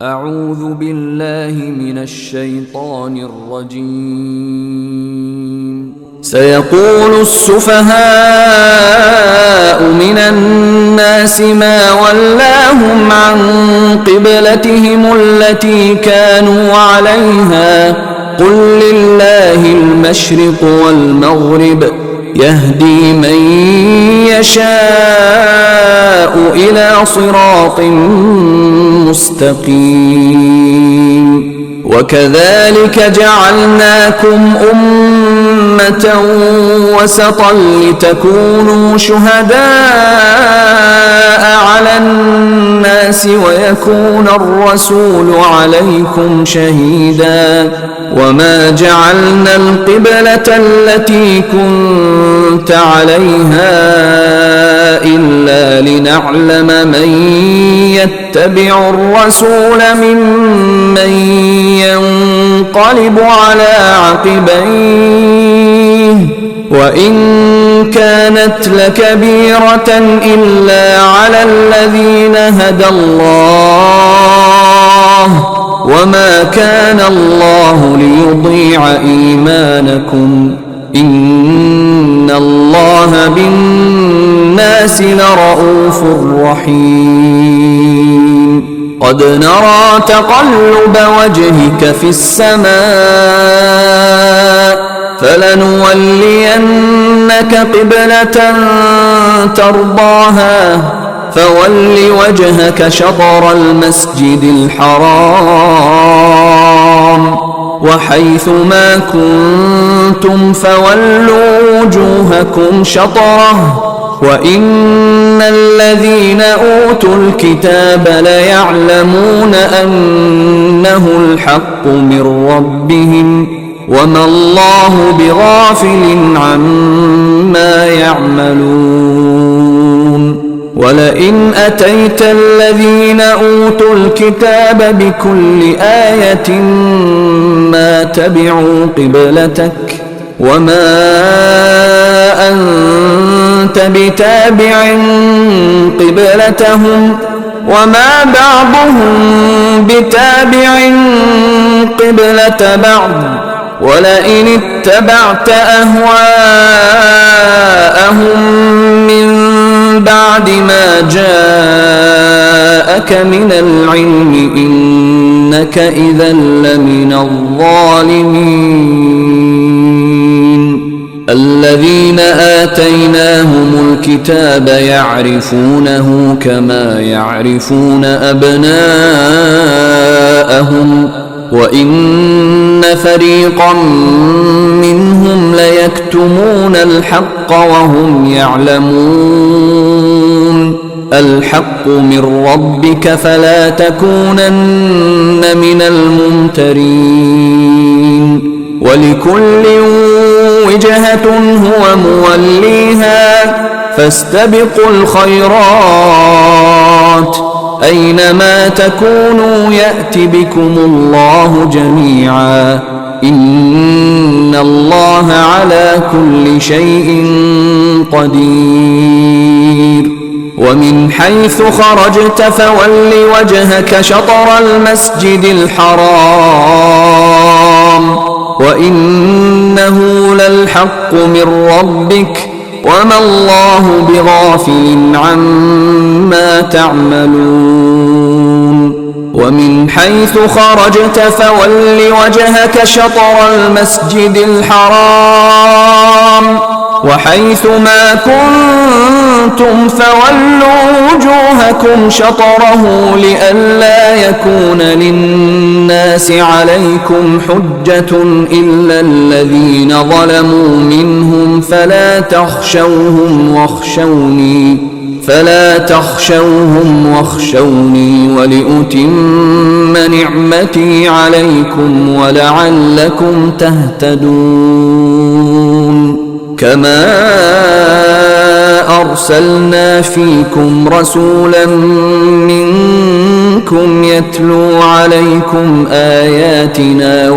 أعوذ بالله من الشيطان الرجيم. سيقول السفهاء من الناس ما ولاهم عن قبلتهم التي كانوا عليها قل لله المشرق والمغرب يهدي من يشاء إلى صراط مستقيم. وكذلك جعلناكم أمة وسطا لتكونوا شهداء على الناس ويكون الرسول عليكم شهيدا. وما جعلنا القبلة التي كنت عليها إلا لنعلم من يتبع الرسول ممن ينقلب على عقبيه وإن كانت لكبيرة إلا على الذين هدى الله وما كان الله ليضيع إيمانكم إن الله بالناس لرءوف رحيم. قد نرى تقلب وجهك في السماء فلنولينك قبلة ترضاها فول وجهك شطر المسجد الحرام وحيث ما كنتم فولوا وجوهكم شطره وإن الذين أوتوا الكتاب ليعلمون أنه الحق من ربهم وما الله بغافل عما يعملون. ولئن أتيت الذين أوتوا الكتاب بكل آية ما تبعوا قبلتك وما أنت بتابع قبلتهم وما بعضهم بتابع قبلة بعض ولئن اتبعت أهواءهم من بعد ما جاءك من العلم إنك إذا لمن الظالمين. الذين آتيناهم الكتاب يعرفونه كما يعرفون أبناءهم وإن فريقا منهم ليكتمون الحق وهم يعلمون. الحق من ربك فلا تكونن من الممترين. ولكل وجهة هو موليها فاستبقوا الخيرات أينما تكونوا يأت بكم الله جميعا إن الله على كل شيء قدير. ومن حيث خرجت فول وجهك شطر المسجد الحرام وإنه للحق من ربك وما الله بغافل عما تعملون. ومن حيث خرجت فول وجهك شطر المسجد الحرام وحيث ما كنتم فولوا وجوهكم شطره لئلا يكون للناس عليكم حجة إلا الذين ظلموا منهم فلا تخشوهم واخشوني ولأتم نعمتي عليكم ولعلكم تهتدون. كما أرسلنا فيكم رسولا منكم يتلو عليكم آياتنا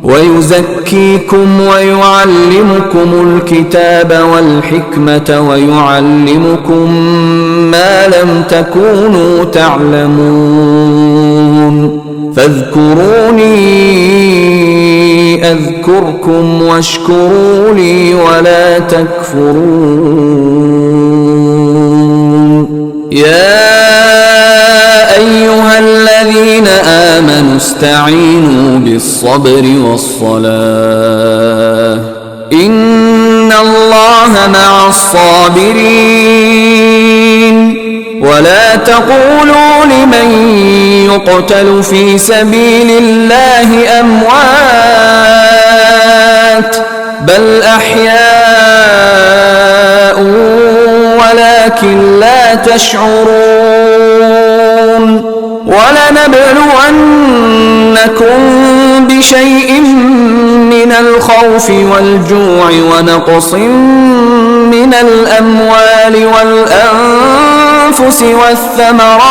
ويزكيكم ويعلمكم الكتاب والحكمة ويعلمكم ما لم تكونوا تعلمون فاذكروني أذكركم واشكروا لي ولا تكفرون يا أيها الذين آمنوا استعينوا بالصبر والصلاة إن الله مع الصابرين ولا تقولوا لمن يقتل في سبيل الله أموات بل أحياء ولكن لا تشعرون ولنبلونكم بشيء من الخوف والجوع ونقص من الأموال والأنفس والثمرات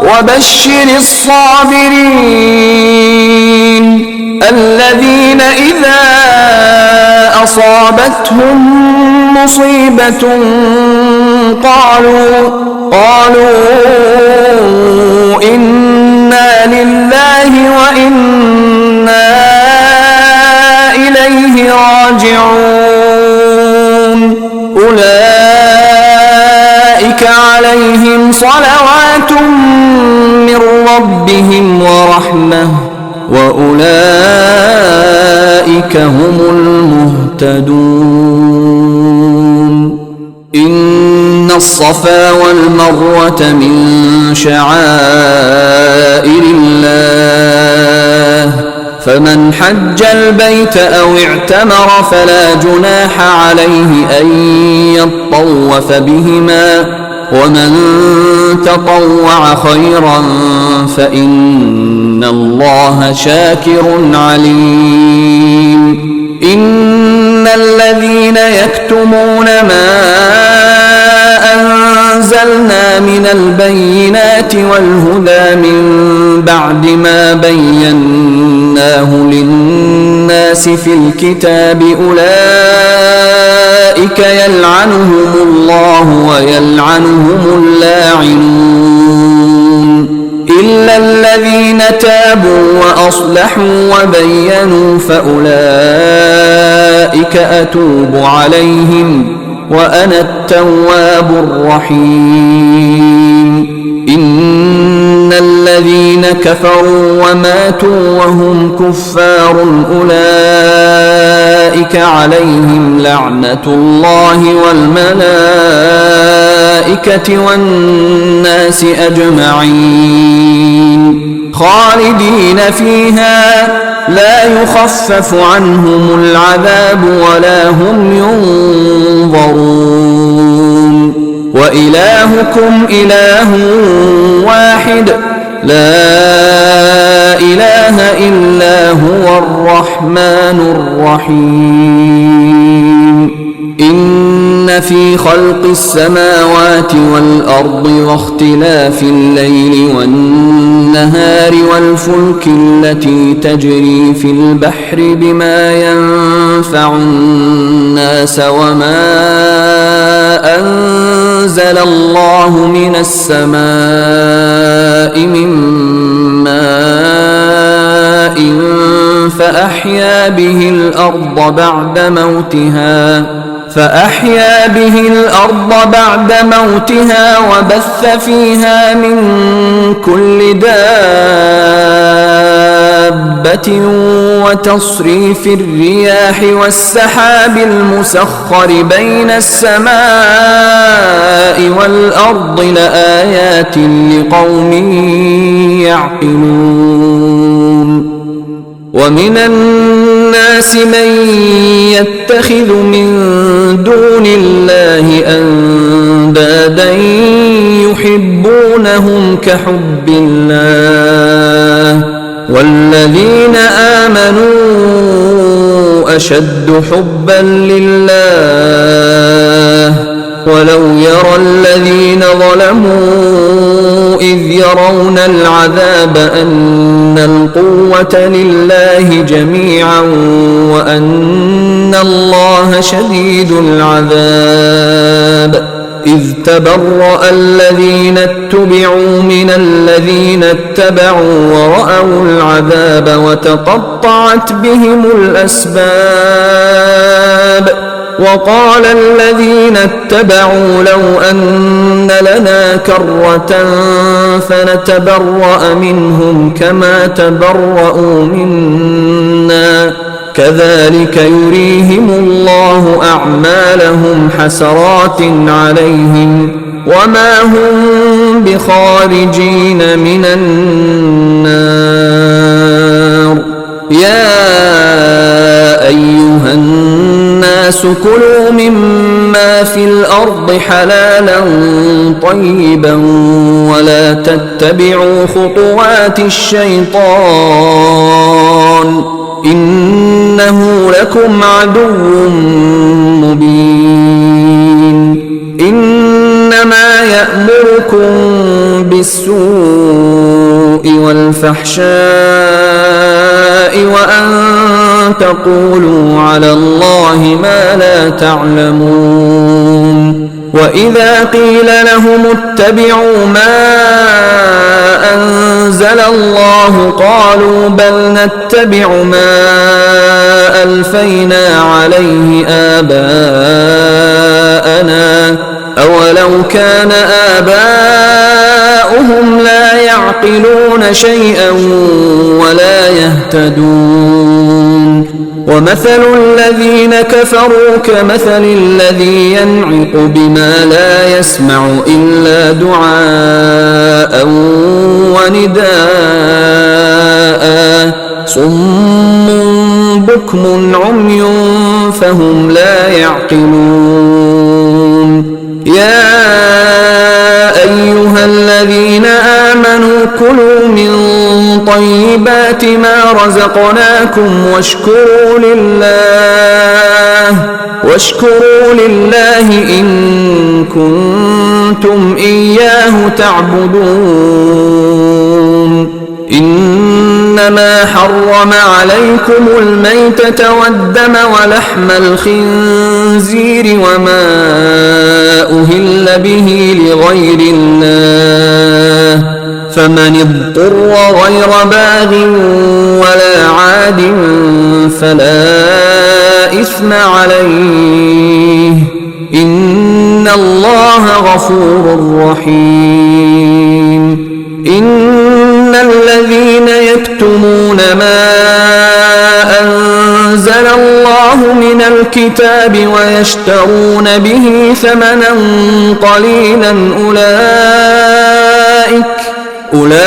وبشر الصابرين الذين إذا أصابتهم مصيبة قالوا إنا لله وإنا إليه راجعون أولئك عليهم صلوات من ربهم ورحمة وأولئك هم المهتدون إن الصفا والمروة من شعائر الله فمن حج البيت أو اعتمر فلا جناح عليه أن يطوف بهما ومن تطوع خيرا فإن الله شاكر عليم إن الذين يكتمون ما أنزلنا من البينات والهدى من بعد ما بيناه للناس في الكتاب أولئك يلعنهم الله ويلعنهم اللاعنون إلا الذين تابوا وأصلحوا وبينوا فأولئك أتوب عليهم وأنا التواب الرحيم إن الذين كفروا وماتوا وهم كفار أولئك عليهم لعنة الله والملائكة والناس أجمعين خالدين فيها لا يخفف عنهم العذاب ولا هم ينظرون وإلهكم إله واحد لا إله إلا هو الرحمن الرحيم إن في خلق السماوات والأرض واختلاف الليل والنهار والفلك التي تجري في البحر بما ينفع الناس وما أنزل الله من السماء من ماء فأحيا به الأرض بعد موتها وبث فيها من كل دابة وتصريف الرياح والسحاب المسخر بين السماء والأرض لآيات لقوم يعقلون ومن الناس من يتخذ من دون الله أندادا يحبونهم كحب الله والذين آمنوا أشد حبا لله ولو يرى الذين ظلموا إذ إذ يرون العذاب أن القوة لله جميعا وأن الله شديد العذاب إذ تبرأ الذين اتبعوا من الذين اتبعوا ورأوا العذاب وتقطعت بهم الأسباب وقال الذين اتبعوا لو أن لنا كرة فنتبرأ منهم كما تبرأوا منا كذلك يريهم الله أعمالهم حسرات عليهم وما هم بخارجين من النار يا أيها الناس كلوا مما في الأرض حلالا طيبا ولا تتبعوا خطوات الشيطان إنه لكم عدو مبين إنما يأمركم بالسوء والفحشاء وأن تقولوا على الله ما لا تعلمون وإذا قيل لهم اتبعوا ما أنزل الله قالوا بل نتبع ما ألفينا عليه آباءنا أولو كان آباؤهم لا يعقلون شيئا ولا يهتدون ومثل الذين كفروا كمثل الذي ينعق بما لا يسمع إلا دعاء ونداء صم بكم عمي فهم لا يعقلون يا أيها الذين آمنوا كلوا من طيبات ما رزقناكم واشكروا لله إن كنتم إياه تعبدون إنما حرم عليكم الميتة والدم ولحم الخنزير وما أهل به لغير الله فمن اضطر غير باغ ولا عاد فلا إثم عليه إن الله غفور رحيم إن الذين يكتمون ما أنزل الله من الكتاب ويشترون به ثمنا قليلا أولئك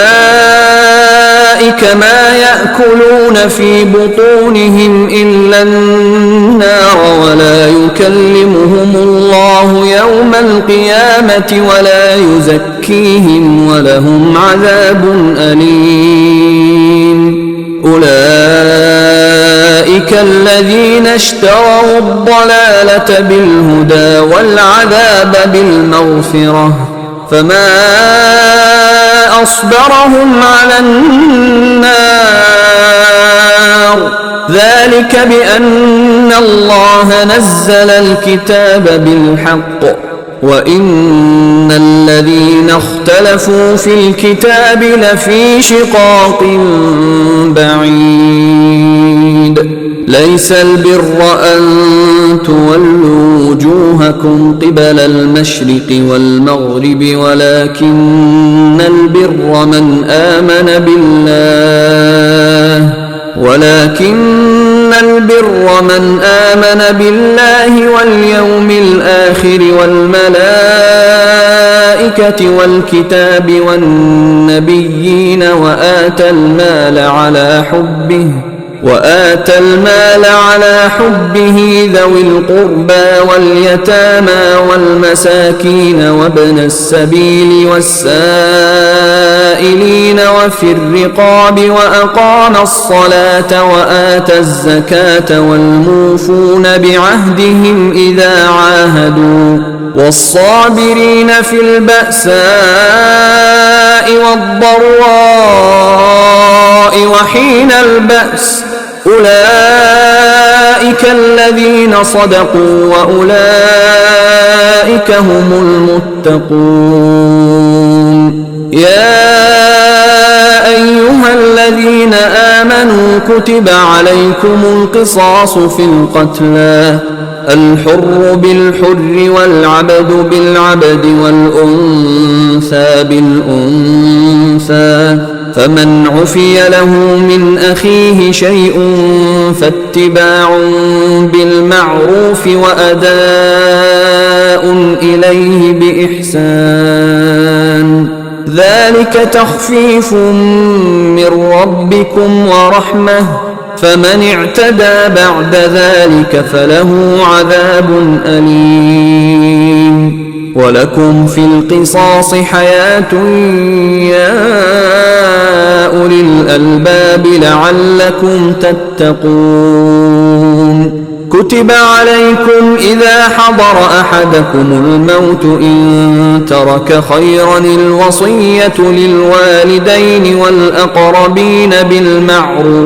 ما يأكلون في بطونهم إلا النار ولا يكلمهم الله يوم القيامة ولا يزكيهم ولهم عذاب أليم أولئك الذين اشتروا الضلالة بالهدى والعذاب بالمغفرة فما أصبرهم على النار ذلك بأن الله نزل الكتاب بالحق وإن الذين اختلفوا في الكتاب لفي شقاق بعيد ليس البر أن تولوا وجوهكم قبل المشرق والمغرب ولكن البر من آمن بالله واليوم الآخر والملائكة والكتاب والنبيين وآتى المال على حبه ذوي القربى واليتامى والمساكين وابن السبيل والسائلين وفي الرقاب وأقام الصلاة وآتى الزكاة والموفون بعهدهم إذا عاهدوا والصابرين في البأساء الضراء وحين البأس أولئك الذين صدقوا وأولئك هم المتقون. يا أيها الذين آمنوا كتب عليكم القصاص في القتلى الحر بالحر والعبد بالعبد والأنثى بالأنثى فمن عفي له من أخيه شيء فاتباع بالمعروف وأداء إليه بإحسان ذلك تخفيف من ربكم ورحمة فمن اعتدى بعد ذلك فله عذاب أليم. ولكم في القصاص حياة يا أولي الألباب لعلكم تتقون. كتب عليكم إذا حضر أحدكم الموت إن ترك خيرا الوصية للوالدين والأقربين بالمعروف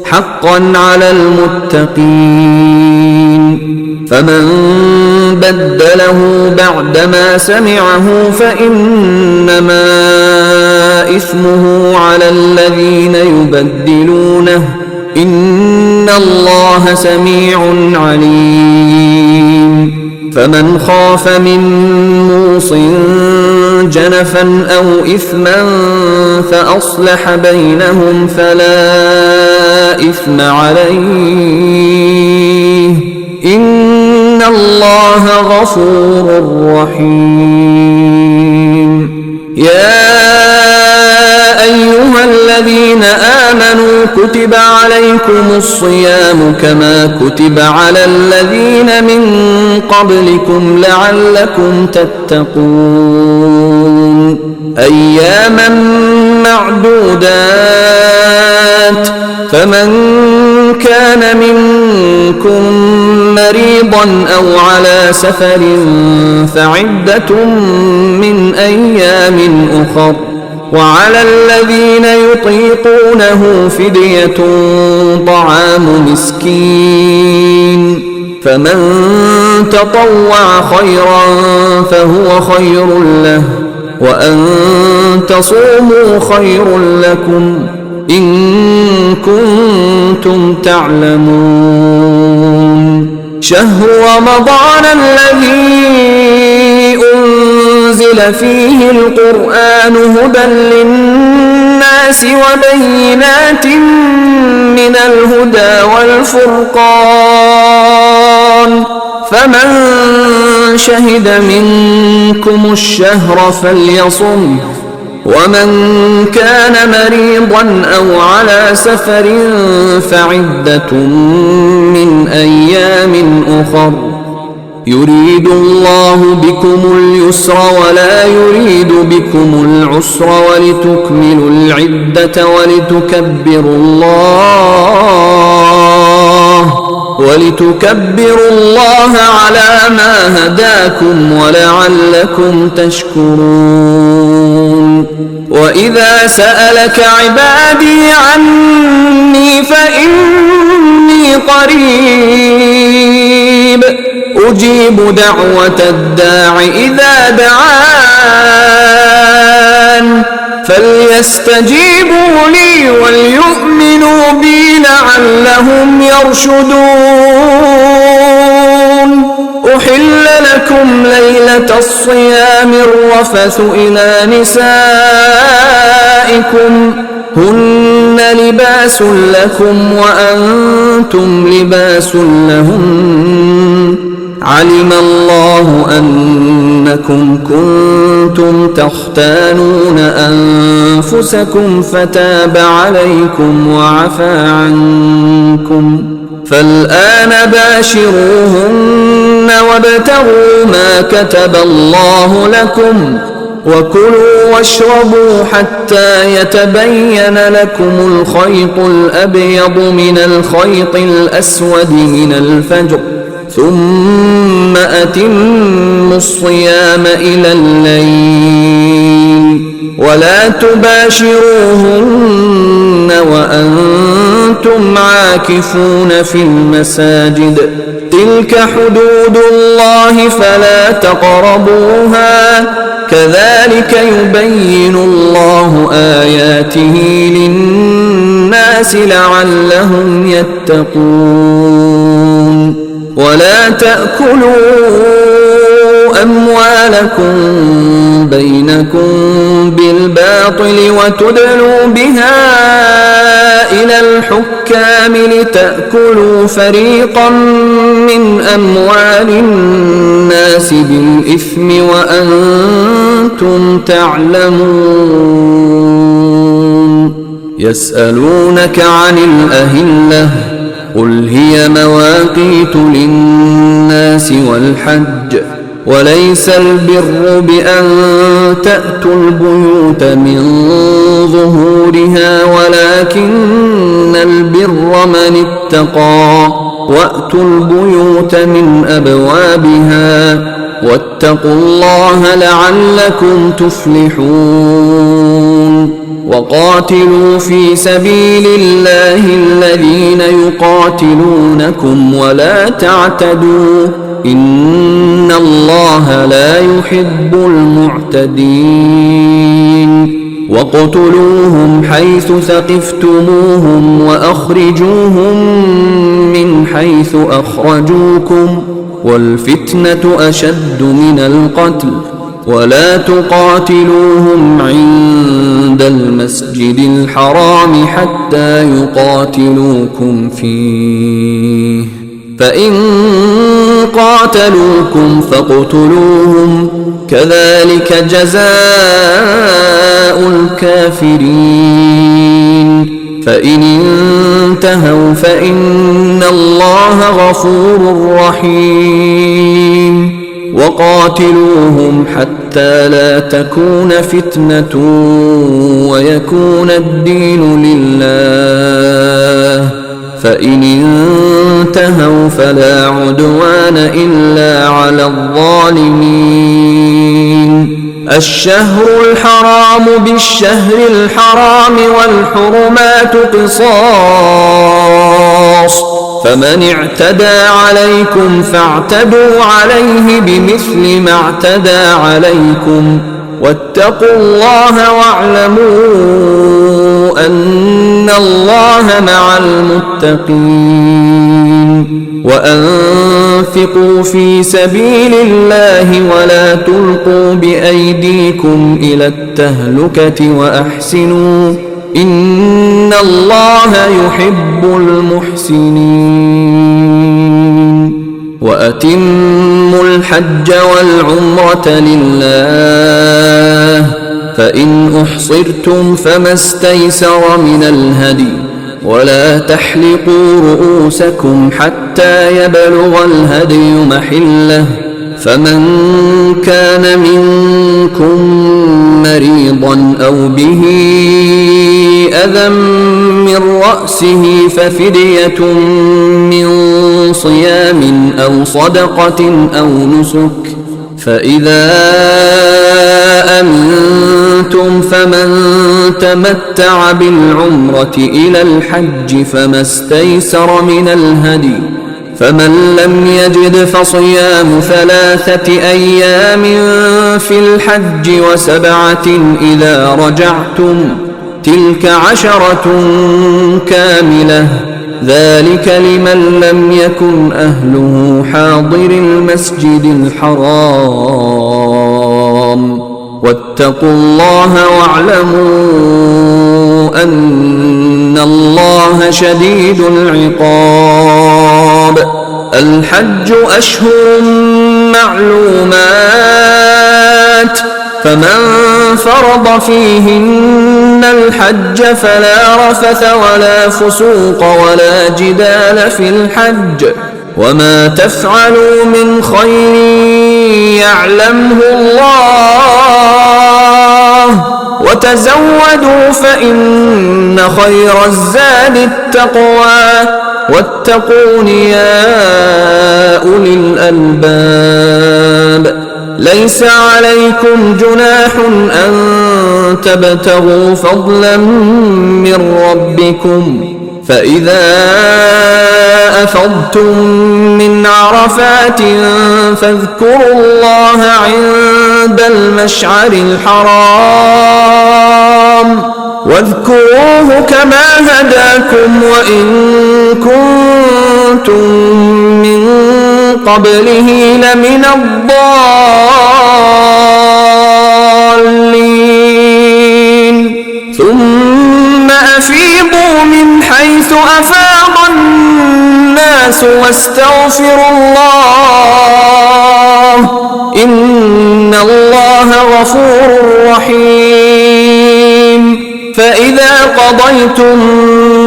حقا على المتقين. فمن بدله بعدما سمعه فإنما إثمه على الذين يبدلونه إن الله سميع عليم. فمن خاف من موص جنفا أو إثما فأصلح بينهم فلا إثم عليه إن الله غفور رحيم. يا أيها الذين آمنوا كتب عليكم الصيام كما كتب على الذين من قبلكم لعلكم تتقون. أياما معدودات فمن كان منكم مريضا أو على سفر فعدة من أيام أخر وعلى الذين يطيقونه فدية طعام مسكين فمن تطوع خيرا فهو خير له وأن تصوموا خير لكم إن كنتم تعلمون. شهر رمضان الذي أنزل فيه القرآن هدى للناس وبينات من الهدى والفرقان فمن شهد منكم الشهر فليصم ومن كان مريضا أو على سفر فعدة من أيام أخر يريد الله بكم اليسر ولا يريد بكم العسر ولتكملوا العدة ولتكبروا الله على ما هداكم ولعلكم تشكرون. وإذا سألك عبادي عني فإني قريب أجيب دعوة الداع إذا دعان فليستجيبوا لي وليؤمنوا بي لعلهم يرشدون. أحل لكم ليلة الصيام الرفث إلى نسائكم هن لباس لكم وأنتم لباس لهم علم الله أنكم كنتم تختانون أنفسكم فتاب عليكم وعفى عنكم فالآن باشروهن وابتغوا ما كتب الله لكم وكلوا واشربوا حتى يتبين لكم الخيط الأبيض من الخيط الأسود من الفجر ثم أتموا الصيام إلى الليل ولا تباشروهن وأنتم عاكفون في المساجد تلك حدود الله فلا تقربوها كذلك يبين الله آياته للناس لعلهم يتقون ولا تأكلوا أموالكم بينكم بالباطل وتدلوا بها إلى الحكام لتأكلوا فريقا من أموال الناس بالإثم وأنتم تعلمون يسألونك عن الأهلة قل هي مواقيت للناس والحج وليس البر بأن تأتوا البيوت من ظهورها ولكن البر من اتقى وأتوا البيوت من أبوابها واتقوا الله لعلكم تفلحون وقاتلوا في سبيل الله الذين يقاتلونكم ولا تعتدوا إن الله لا يحب المعتدين واقتلوهم حيث ثقفتموهم وأخرجوهم من حيث أخرجوكم والفتنة أشد من القتل ولا تقاتلوهم عند المسجد الحرام حتى يقاتلوكم فيه فإن قاتلوكم فاقتلوهم كذلك جزاء الكافرين فإن انتهوا فإن الله غفور رحيم وقاتلوهم حتى لا تكون فتنة ويكون الدين لله فإن انتهوا فلا عدوان إلا على الظالمين الشهر الحرام بالشهر الحرام والحرمات قصاص فمن اعتدى عليكم فاعتدوا عليه بمثل ما اعتدى عليكم واتقوا الله واعلموا أن الله مع المتقين وأنفقوا في سبيل الله ولا تلقوا بأيديكم إلى التهلكة وأحسنوا إن الله يحب المحسنين وأتموا الحج والعمرة لله فإن أحصرتم فما استيسر من الهدي ولا تحلقوا رؤوسكم حتى يبلغ الهدي محله فمن كان منكم مريضا أو به أذى من رأسه ففدية من صيام أو صدقة أو نسك فإذا أمنتم فمن تمتع بالعمرة إلى الحج فما استيسر من الهدي فمن لم يجد فصيام 3 أيام في الحج و7 إذا رجعتم تلك 10 كاملة ذلك لمن لم يكن أهله حاضر المسجد الحرام واتقوا الله واعلموا أن الله شديد العقاب الحج أشهر معلومات فمن فرض فيهن الحج فلا رفث ولا فسوق ولا جدال في الحج وما تفعلوا من خير يعلمه الله وتزودوا فإن خير الزاد التقوى واتقون يا أولي الألباب ليس عليكم جناح أن تبتغوا فضلا من ربكم فإذا أفضتم من عرفات فاذكروا الله عند المشعر الحرام واذكروه كما هداكم وإن كنتم من قبله لمن الضالين ثم أفيضوا من حيث أفاض الناس واستغفروا الله إن الله غفور رحيم فإذا قضيتم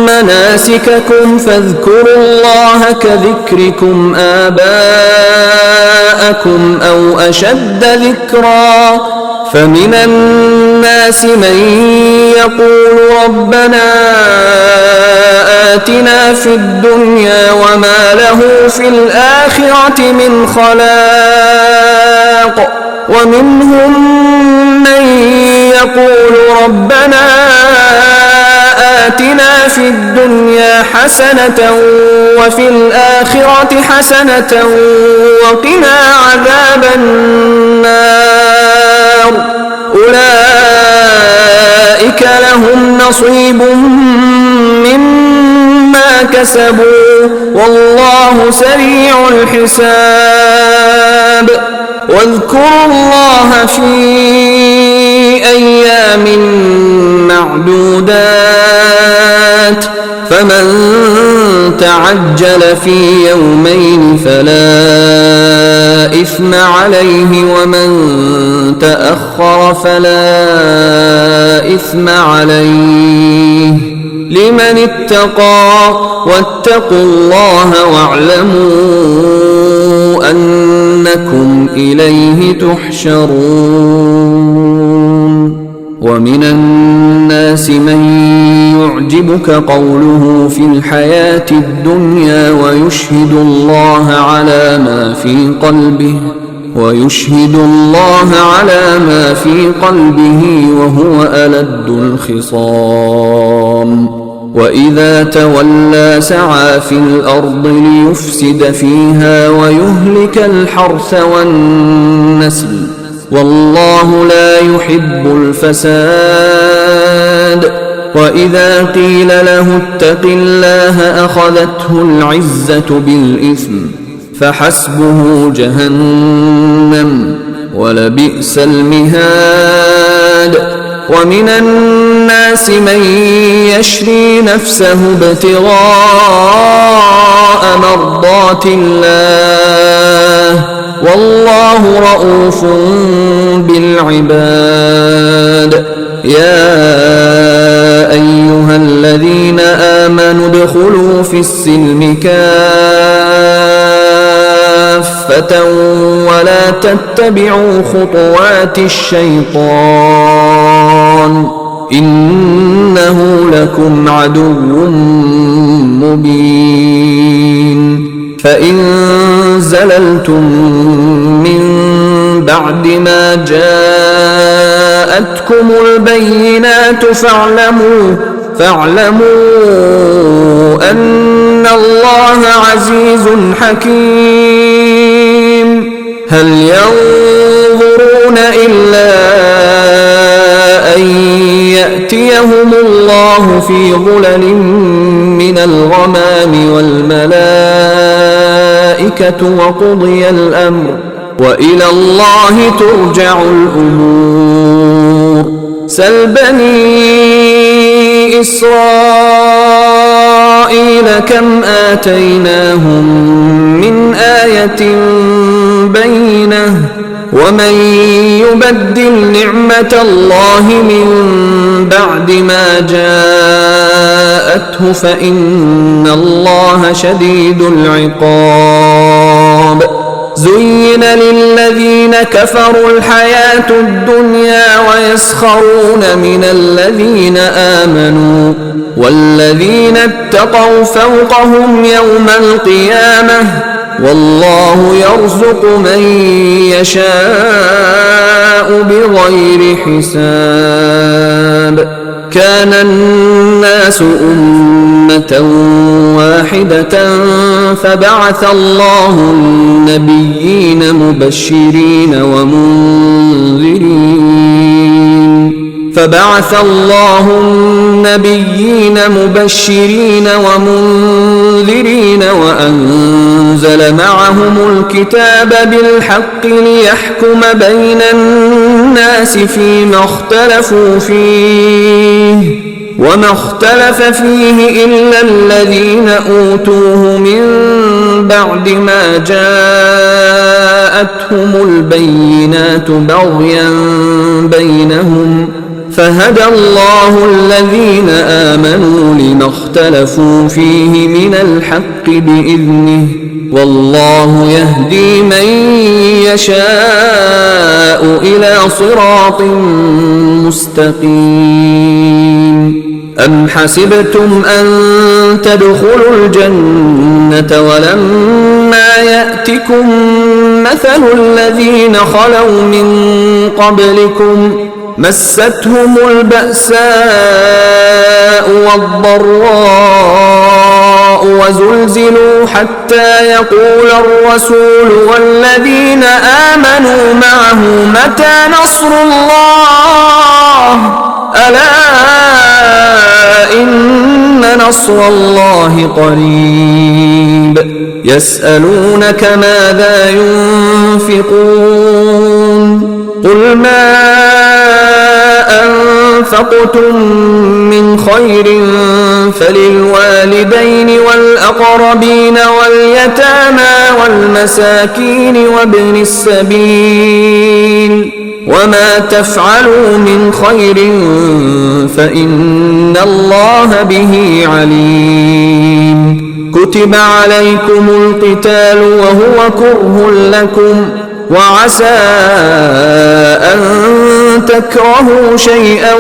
مناسككم فاذكروا الله كذكركم آباءكم أو أشد ذكرا فمن الناس من يقول ربنا آتنا في الدنيا وما له في الآخرة من خلاق ومنهم من يقول ربنا آتنا في الدنيا حسنة وفي الآخرة حسنة وقنا عذاب النار أولئك لهم نصيب مما كسبوا والله سريع الحساب واذكروا الله في أيام معدودات فمن تعجل في يومين فلا إثم عليه ومن تأخر فلا إثم عليه لمن اتقى واتقوا الله واعلموا أنكم إليه تحشرون ومن الناس من يعجبك قوله في الحياة الدنيا ويشهد الله على ما في قلبه وهو ألد الخصام وإذا تولى سعى في الأرض ليفسد فيها ويهلك الحرث والنسل والله لا يحب الفساد وإذا قيل له اتق الله أخذته العزة بالإثم فحسبه جهنم ولبئس المهاد ومن الناس من يشري نفسه ابتغاء مرضات الله والله رؤوف بالعباد يا أيها الذين آمنوا ادخلوا في السلم كافة ولا تتبعوا خطوات الشيطان إنه لكم عدو مبين فإن زللتم من بعد ما جاءتكم البينات فاعلموا أن الله عزيز حكيم هل ينظرون إلا أن يأتيهم الله في ظلل من الغمام والملائكة وقضي الأمر وإلى الله ترجع الأمور سل بني إسرائيل كم آتيناهم من آية بينة ومن يبدل نعمة الله من بعد ما جاءته فإن الله شديد العقاب زين للذين كفروا الحياة الدنيا ويسخرون من الذين آمنوا والذين اتقوا فوقهم يوم القيامة والله يرزق من يشاء بغير حساب. كان الناس أمة واحدة فبعث الله النبيين مبشرين ومنذرين وأنزل معهم الكتاب بالحق ليحكم بين الناس فيما اختلفوا فيه وما اختلف فيه إلا الذين أوتوه من بعد ما جاءتهم البينات بغيا بينهم فهدى الله الذين آمنوا لما اختلفوا فيه من الحق بإذنه والله يهدي من يشاء إلى صراط مستقيم. أم حسبتم أن تدخلوا الجنة ولما يأتكم مثل الذين خلوا من قبلكم مستهم البأساء والضراء وزلزلوا حتى يقول الرسول والذين آمنوا معه متى نصر الله ألا إن نصر الله قريب. يسألونك ماذا ينفقون قل ما أنفقتم من خير فللوالدين والأقربين واليتامى والمساكين وابن السبيل وما تفعلوا من خير فإن الله به عليم. كتب عليكم القتال وهو كره لكم وعسى أن تكرهوا شيئا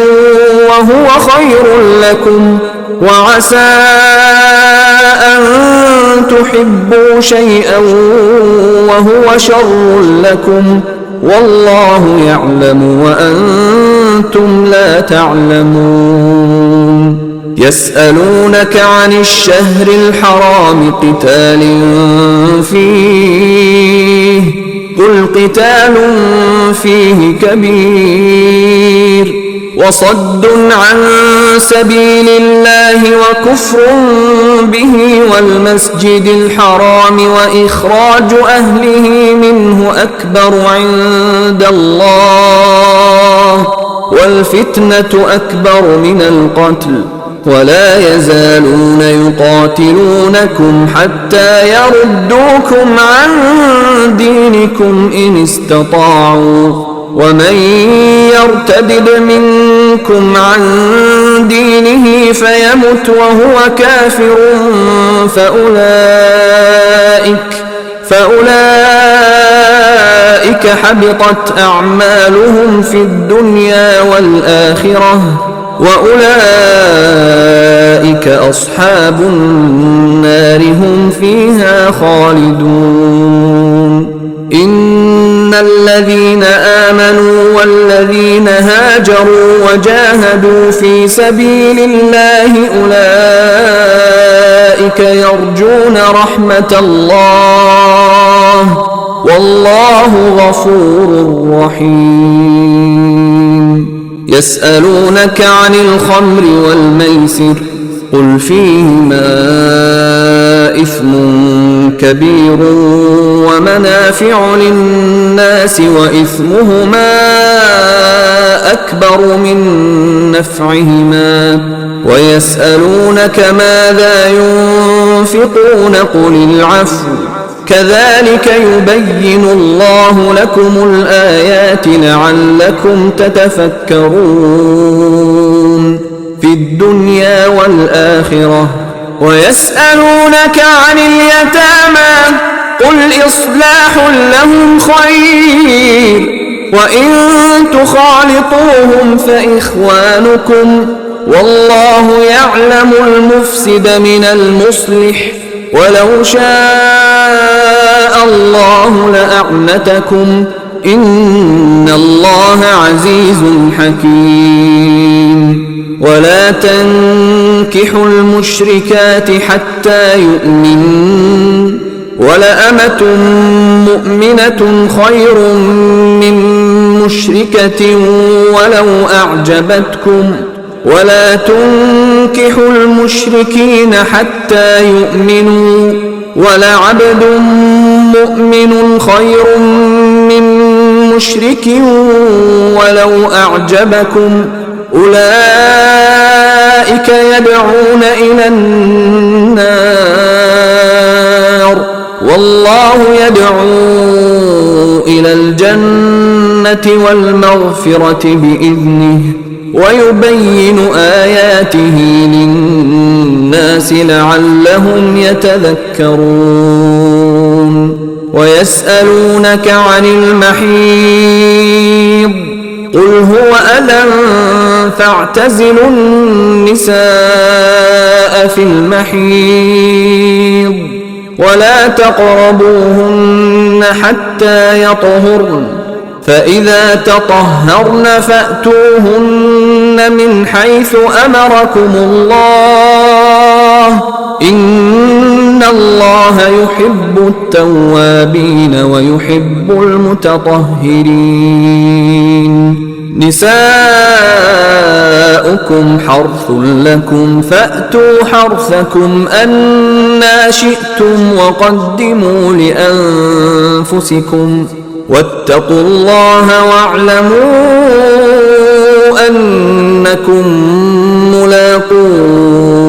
وهو خير لكم وعسى أن تحبوا شيئا وهو شر لكم والله يعلم وأنتم لا تعلمون. يسألونك عن الشهر الحرام قتال فيه قل قتال فيه كبير وصد عن سبيل الله وكفر به والمسجد الحرام وإخراج أهله منه أكبر عند الله والفتنة أكبر من القتل ولا يزالون يقاتلونكم حتى يردوكم عن دينكم إن استطاعوا ومن يرتدد منكم عن دينه فيمت وهو كافر فأولئك حبطت أعمالهم في الدنيا والآخرة وأولئك أصحاب النار هم فيها خالدون. إن الذين آمنوا والذين هاجروا وجاهدوا في سبيل الله أولئك يرجون رحمة الله والله غفور رحيم. يسألونك عن الخمر والميسر قل فيهما إثم كبير ومنافع للناس وإثمهما أكبر من نفعهما ويسألونك ماذا ينفقون قل العفو كذلك يبين الله لكم الآيات لعلكم تتفكرون في الدنيا والآخرة. ويسألونك عن اليتامى قل إصلاح لهم خير وإن تخالطوهم فإخوانكم والله يعلم المفسد من المصلح ولو شاء الله لأعنتكم إن الله عزيز حكيم ولا تنكحوا المشركات حتى يؤمنوا ولأمة مؤمنة خير من مشركة ولو أعجبتكم ولا تنكحوا المشركين حتى يؤمنوا ولعبد مؤمن خير من مشرك ولو أعجبكم أولئك يدعون إلى النار والله يدعو إلى الجنة والمغفرة بإذنه ويبين آياته للناس لعلهم يتذكرون ويسألونك عن المحيض قل هو أذى فاعتزلوا النساء في المحيض ولا تقربوهن حتى يطهرن فإذا تطهرن فأتوهن من حيث أمركم الله إن الله يحب التوابين ويحب المتطهرين نساؤكم حرث لكم فأتوا حرثكم أنى شئتم وقدموا لأنفسكم واتقوا الله واعلموا أنكم ملاقوه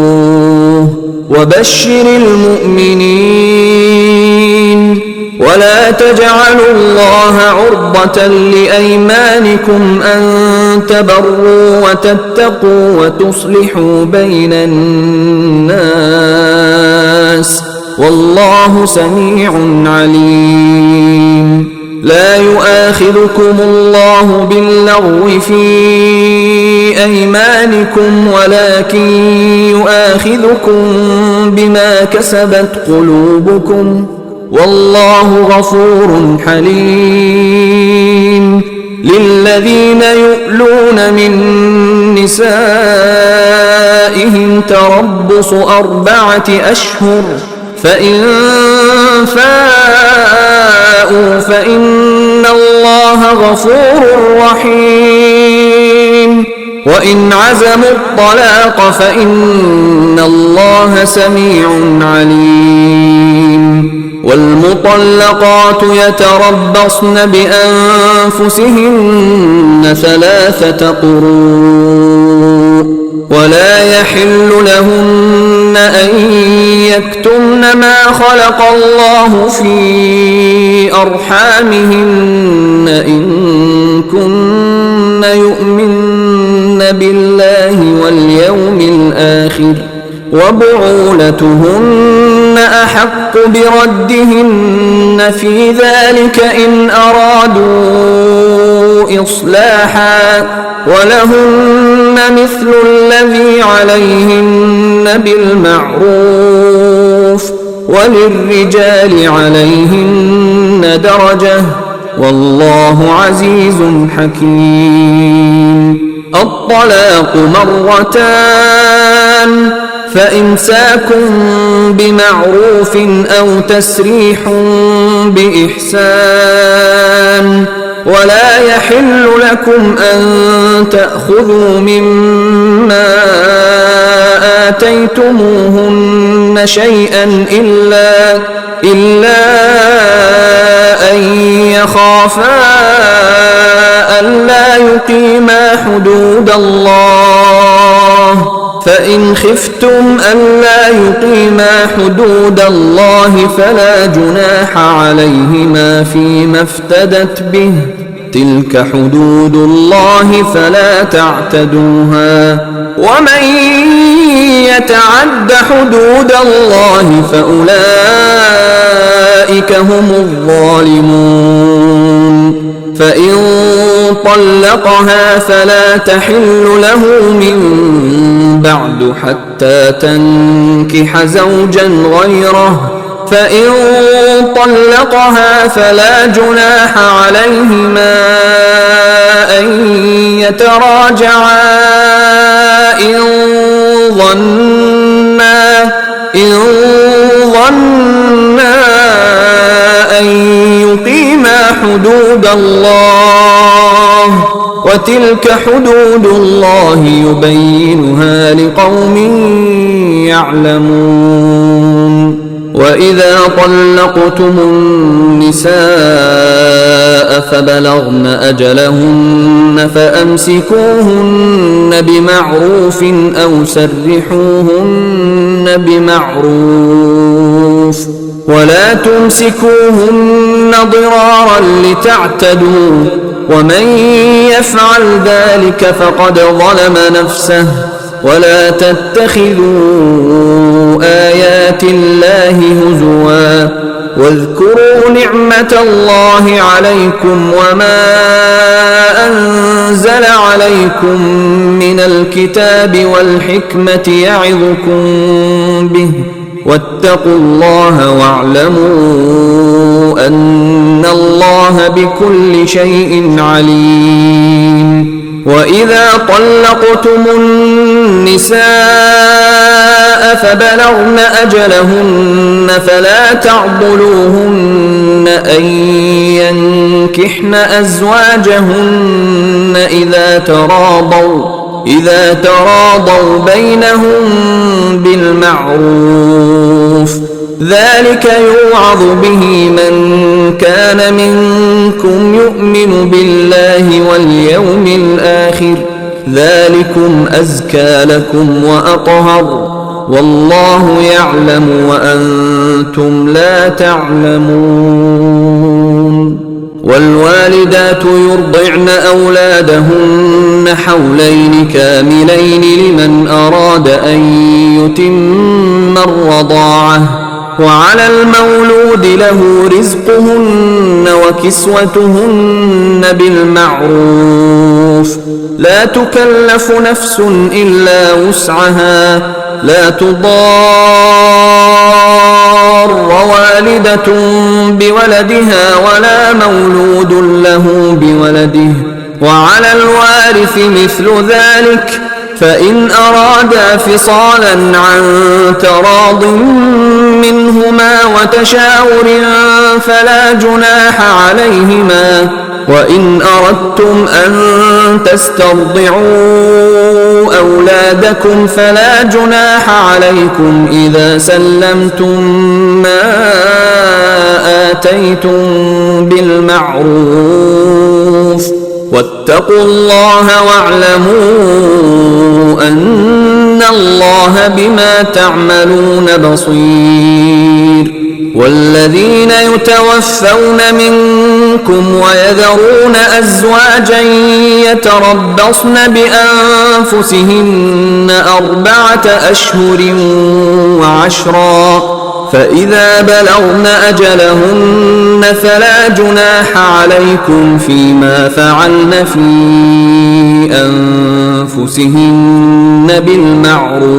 وبشر المؤمنين ولا تجعلوا الله عرضة لأيمانكم أن تبروا وتتقوا وتصلحوا بين الناس والله سميع عليم لا يؤاخذكم الله باللغو في أيمانكم ولكن يؤاخذكم بما كسبت قلوبكم والله غفور حليم للذين يؤلون من نسائهم تربص 4 أشهر فإن فاءوا فإن الله غفور رحيم وإن عزموا الطلاق فإن الله سميع عليم والمطلقات يتربصن بأنفسهن 3 قروء ولا يحل لهن أن يكتمن ما خلق الله في أرحامهن إن كن يؤمن بالله واليوم الآخر وبعولتهن أحق بردهن في ذلك إن أرادوا إصلاحا ولهن مثل الذي عليهن بالمعروف وللرجال عليهن درجة والله عزيز حكيم الطلاق 2 فإمساك بمعروف أو تسريح بإحسان ولا يحل لكم أن تأخذوا مما آتيتموهن شيئا إلا أن يخافا ألا يقيما حدود الله فإن خفتم ألا يقيما حدود الله فلا جناح عليهما فيما افتدت به تلك حدود الله فلا تعتدوها ومن يتعد حدود الله فأولئك هم الظالمون فإن طلقها فلا تحل له من بعد حتى تنكح زوجا غيره فإن طلقها فلا جناح عليهما أن يتراجعا إن ظنا أن يقيما حدود الله وتلك حدود الله يبينها لقوم يعلمون وإذا طلقتم النساء فبلغن أجلهن فأمسكوهن بمعروف أو سرحوهن بمعروف ولا تمسكوهن ضرارا لتعتدوا ومن يفعل ذلك فقد ظلم نفسه ولا تتخذوا آيات الله هزوا واذكروا نعمة الله عليكم وما أنزل عليكم من الكتاب والحكمة يعظكم به واتقوا الله واعلموا أن الله بكل شيء عليم وإذا طلقتم النساء فبلغن أجلهن فلا تعضلوهن أن ينكحن أزواجهن إذا تراضوا بينهم بالمعروف ذلك يوعظ به من كان منكم يؤمن بالله واليوم الآخر ذلكم أزكى لكم وأطهر والله يعلم وأنتم لا تعلمون والوالدات يرضعن أولادهن حولين كاملين لمن أراد أن يتم الرضاعة وعلى المولود له رزقهن وكسوتهن بالمعروف لا تكلف نفس إلا وسعها لا تضار والدة بولدها ولا مولود له بولده وعلى الوارث مثل ذلك فإن أرادا فصالا عن تراض منهما وتشاور فلا جناح عليهما وإن أردتم أن تسترضعوا أولادكم فلا جناح عليكم إذا سلمتم ما آتيتم بالمعروف واتقوا الله واعلموا أن الله بما تعملون بصير والذين يتوفون منكم ويذرون أزواجا يتربصن بأنفسهن 4 أشهر وعشرا فإذا بلغن أجلهن فلا جناح عليكم فيما فعلن في أنفسهن بالمعروف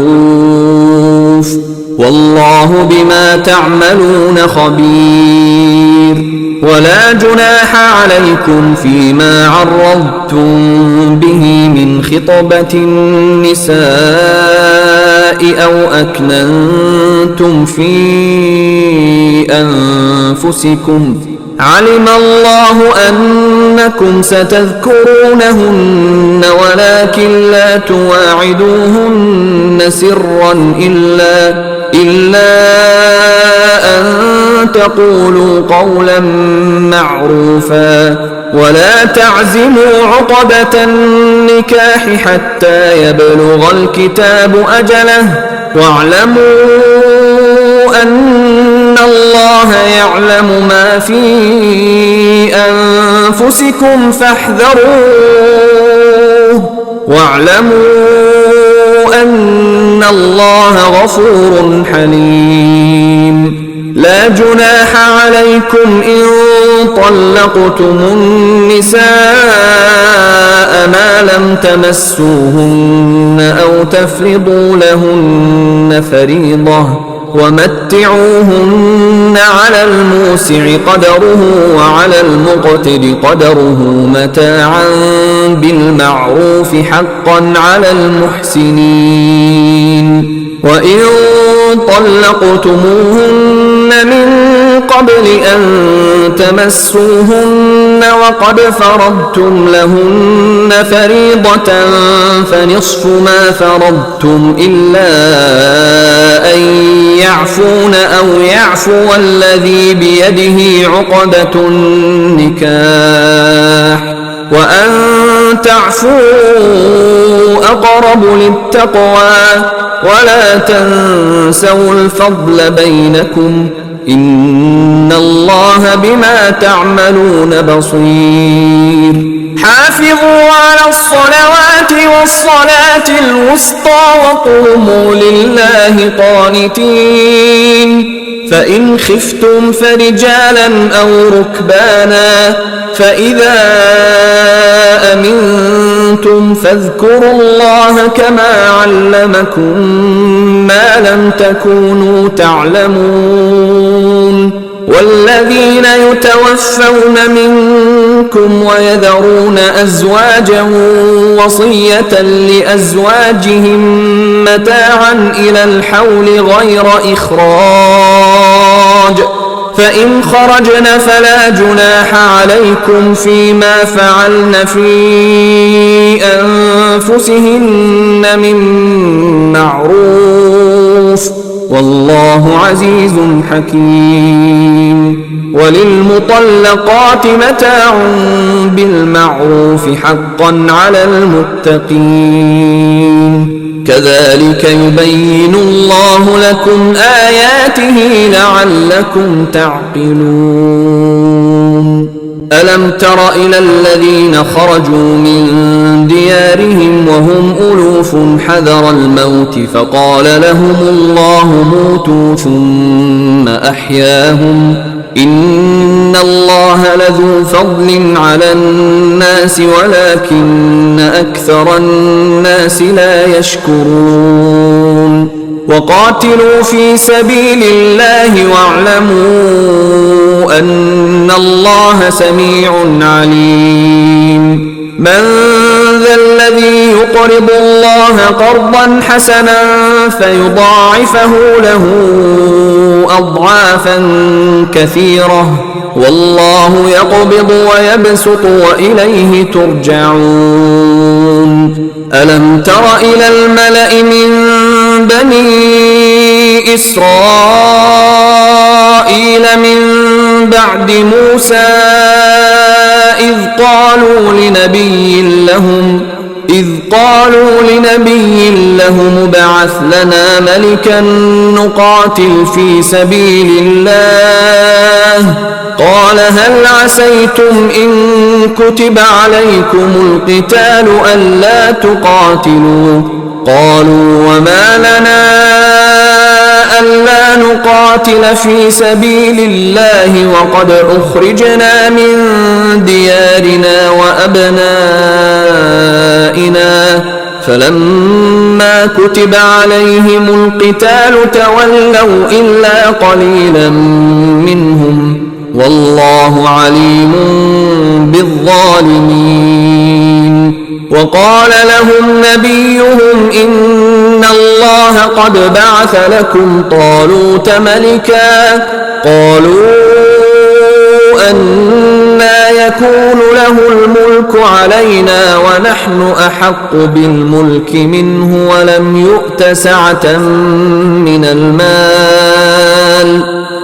والله بما تعملون خبير ولا جناح عليكم فيما عرضتم به من خطبة النساء أو أكننتم في أنفسكم علم الله أنكم ستذكرونهن ولكن لا تواعدوهن سرا إلا أن تقولوا قولا معروفا ولا تعزموا عقدة النكاح حتى يبلغ الكتاب أجله واعلموا أن الله يعلم ما في أنفسكم فاحذروه واعلموا أن الله غفور حليم لا جناح عليكم إن طلقتم النساء ما لم تمسوهن أو تفرضوا لهن فريضة ومتعوهن على الموسع قدره وعلى المقتر قدره متاعا بالمعروف حقا على المحسنين. وإن طلقتموهن من قبل أن تمسوهن وقد فرضتم لهن فريضة فنصف ما فرضتم إلا أن يعفون أو يعفو الذي بيده عقدة النكاح وأن تعفوا أقرب للتقوى ولا تنسوا الفضل بينكم إن الله بما تعملون بصير. حافظوا على الصلوات والصلاة الوسطى وقوموا لله قانتين. فإن خفتم فرجالا أو ركبانا فإذا أمنتم فاذكروا الله كما علمكم ما لم تكونوا تعلمون. والذين يتوفون منكم ويذرون أزواجا وصية لأزواجهم متاعا إلى الحول غير إخراج فإن خرجن فلا جناح عليكم فيما فعلن في أنفسهن من معروف والله عزيز حكيم. وللمطلقات متاع بالمعروف حقا على المتقين. كذلك يبين الله لكم آياته لعلكم تعقلون. ألم تر إلى الذين خرجوا من ديارهم وهم ألوف حذر الموت فقال لهم الله موتوا ثم أحياهم إن الله لذو فضل على الناس ولكن أكثر الناس لا يشكرون. وقاتلوا في سبيل الله واعلموا أن الله سميع عليم. من ذا الذي يقرض الله قرضا حسنا فيضاعفه له أضعافا كثيرة والله يقبض ويبسط وإليه ترجعون. ألم تر إلى الملأ من بني إسرائيل من بعد موسى إذ قالوا لنبي لهم ابعث لنا ملكا نقاتل في سبيل الله قال هل عسيتم إن كتب عليكم القتال ألا تقاتلوا قالوا وما لنا ألا نقاتل في سبيل الله وقد أخرجنا من ديارنا وأبنائنا فلما كتب عليهم القتال تولوا إلا قليلا منهم والله عليم بالظالمين. وقال لهم نبيهم إن الله قد بعث لكم طالوت ملكا قالوا أنى يكون له الملك علينا ونحن أحق بالملك منه ولم يؤت سعة من المال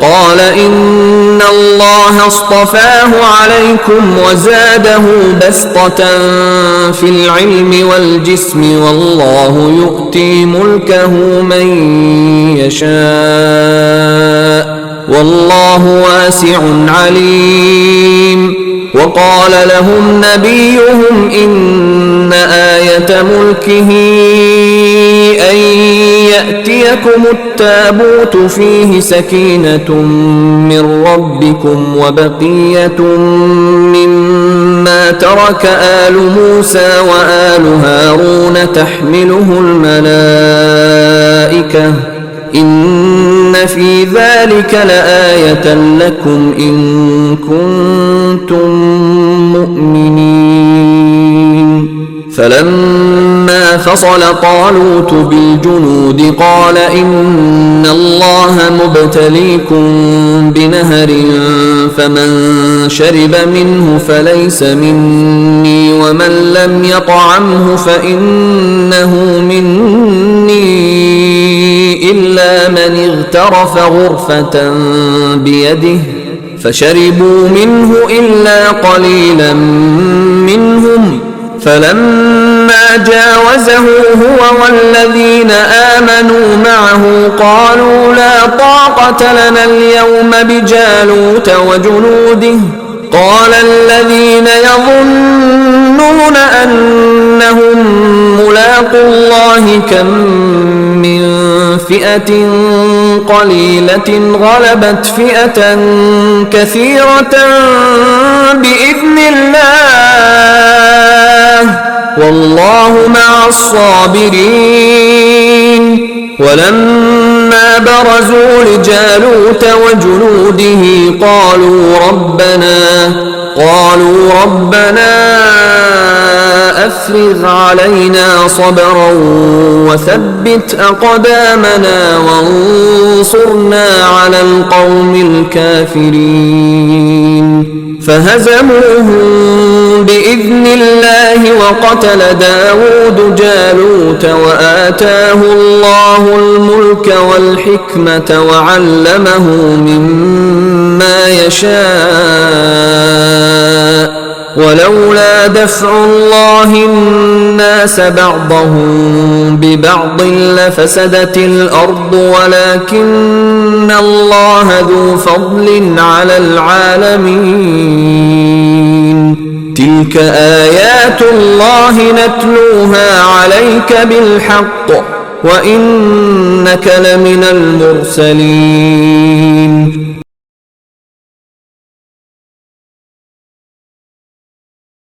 قال إن الله اصطفاه عليكم وزاده بسطة في العلم والجسم والله يؤتي ملكه من يشاء والله واسع عليم. وقال لهم نبيهم إن آية ملكه أن يأتيكم التابوت فيه سكينة من ربكم وبقية مما ترك آل موسى وآل هارون تحمله الملائكة إن في ذلك لآية لكم إن كنتم مؤمنين. فلما فصل طالوت بالجنود قال إن الله مبتليكم بنهر فمن شرب منه فليس مني ومن لم يطعمه فإنه مني إلا من اغترف غرفة بيده فشربوا منه إلا قليلا منهم. فلما جاوزه هو والذين آمنوا معه قالوا لا طاقة لنا اليوم بجالوت وجنوده. قال الذين يظنون أنهم ملاقو الله كم من فئة قليلة غلبت فئة كثيرة بإذن الله والله مع الصابرين. ولما برزوا لجالوت وجنوده قالوا ربنا أفرغ علينا صبرا وثبت أقدامنا وانصرنا على القوم الكافرين. فهزموهم بإذن الله وقتل داود جالوت وآتاه الله الملك والحكمة وعلمه مما يشاء ولولا دفع الله الناس بعضهم ببعض لفسدت الأرض ولكن الله ذو فضل على العالمين. تلك آيات الله نتلوها عليك بالحق وإنك لمن المرسلين.